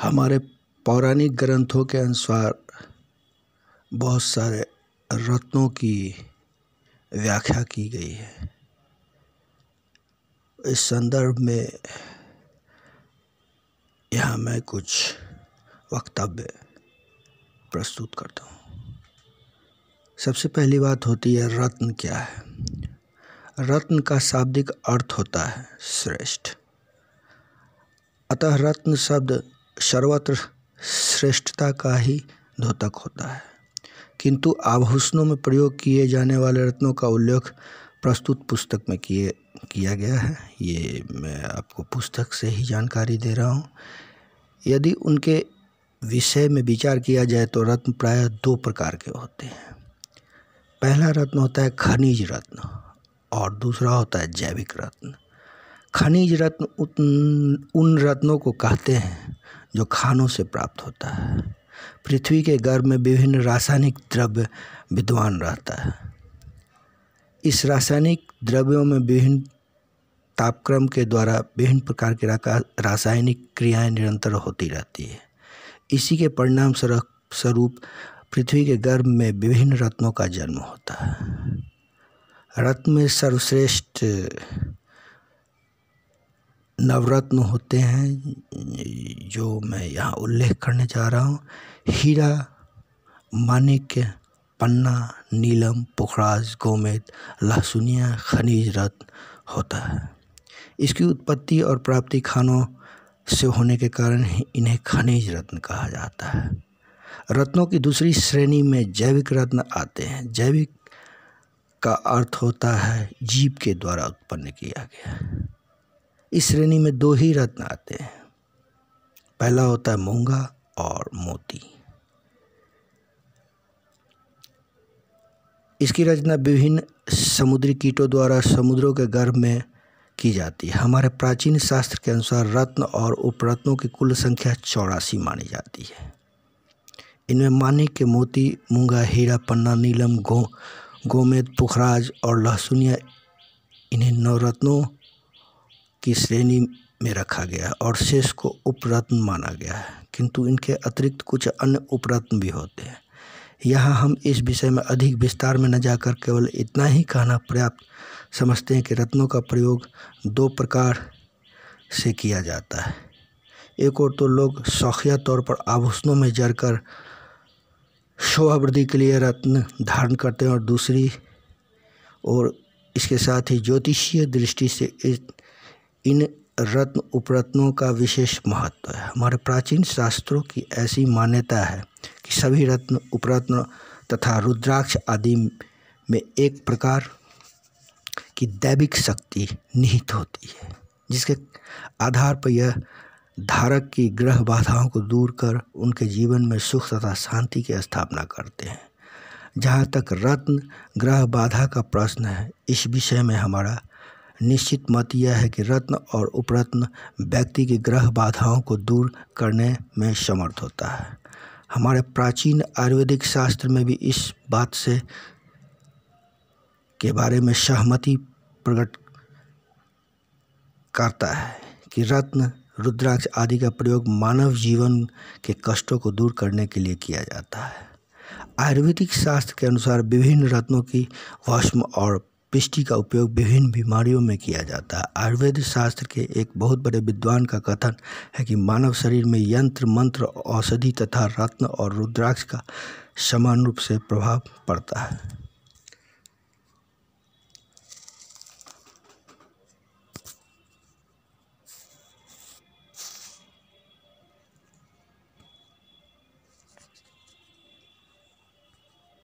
हमारे पौराणिक ग्रंथों के अनुसार बहुत सारे रत्नों की व्याख्या की गई है। इस संदर्भ में यहाँ मैं कुछ वक्तव्य प्रस्तुत करता हूँ। सबसे पहली बात होती है रत्न क्या है। रत्न का शाब्दिक अर्थ होता है श्रेष्ठ। अतः रत्न शब्द सर्वत्र श्रेष्ठता का ही द्योतक होता है, किंतु आभूषणों में प्रयोग किए जाने वाले रत्नों का उल्लेख प्रस्तुत पुस्तक में किया गया है। ये मैं आपको पुस्तक से ही जानकारी दे रहा हूँ। यदि उनके विषय में विचार किया जाए तो रत्न प्रायः दो प्रकार के होते हैं। पहला रत्न होता है खनिज रत्न और दूसरा होता है जैविक रत्न। खनिज रत्न उन रत्नों को कहते हैं जो खानों से प्राप्त होता है। पृथ्वी के गर्भ में विभिन्न रासायनिक द्रव्य विद्यमान रहता है। इस रासायनिक द्रव्यों में विभिन्न तापक्रम के द्वारा विभिन्न प्रकार की रासायनिक क्रियाएं निरंतर होती रहती है। इसी के परिणाम स्वरूप पृथ्वी के गर्भ में विभिन्न रत्नों का जन्म होता है। रत्न में सर्वश्रेष्ठ नवरत्न होते हैं जो मैं यहाँ उल्लेख करने जा रहा हूँ। हीरा, माणिक्य, पन्ना, नीलम, पुखराज, गोमेद, लहसुनिया खनिज रत्न होता है। इसकी उत्पत्ति और प्राप्ति खानों से होने के कारण ही इन्हें खनिज रत्न कहा जाता है। रत्नों की दूसरी श्रेणी में जैविक रत्न आते हैं। जैविक का अर्थ होता है जीव के द्वारा उत्पन्न किया गया। इस श्रेणी में दो ही रत्न आते हैं। पहला होता है मूंगा और मोती। इसकी रचना विभिन्न समुद्री कीटों द्वारा समुद्रों के गर्भ में की जाती है। हमारे प्राचीन शास्त्र के अनुसार रत्न और उपरत्नों की कुल संख्या 84 मानी जाती है। इनमें माणिक्य, मोती, मूंगा, हीरा, पन्ना, नीलम, गोमेद, पुखराज और लहसुनिया इन्हें नवरत्नों की श्रेणी में रखा गया है और शेष को उपरत्न माना गया है, किंतु इनके अतिरिक्त कुछ अन्य उपरत्न भी होते हैं। यहाँ हम इस विषय में अधिक विस्तार में न जाकर केवल इतना ही कहना पर्याप्त समझते हैं कि रत्नों का प्रयोग दो प्रकार से किया जाता है। एक ओर तो लोग शौकिया तौर पर आभूषणों में जड़कर शोभा वृद्धि के लिए रत्न धारण करते हैं और दूसरी ओर इसके साथ ही ज्योतिषीय दृष्टि से इन रत्न उपरत्नों का विशेष महत्व है। हमारे प्राचीन शास्त्रों की ऐसी मान्यता है कि सभी रत्न उपरत्न तथा रुद्राक्ष आदि में एक प्रकार की दैविक शक्ति निहित होती है, जिसके आधार पर यह धारक की ग्रह बाधाओं को दूर कर उनके जीवन में सुख तथा शांति की स्थापना करते हैं। जहाँ तक रत्न ग्रह बाधा का प्रश्न है, इस विषय में हमारा निश्चित मत यह है कि रत्न और उपरत्न व्यक्ति की ग्रह बाधाओं को दूर करने में समर्थ होता है। हमारे प्राचीन आयुर्वेदिक शास्त्र में भी इस बात से के बारे में सहमति प्रकट करता है कि रत्न रुद्राक्ष आदि का प्रयोग मानव जीवन के कष्टों को दूर करने के लिए किया जाता है। आयुर्वेदिक शास्त्र के अनुसार विभिन्न रत्नों की भस्म और पिष्टी का उपयोग विभिन्न बीमारियों में किया जाता है। आयुर्वेद शास्त्र के एक बहुत बड़े विद्वान का कथन है कि मानव शरीर में यंत्र, मंत्र, औषधि तथा रत्न और रुद्राक्ष का समान रूप से प्रभाव पड़ता है।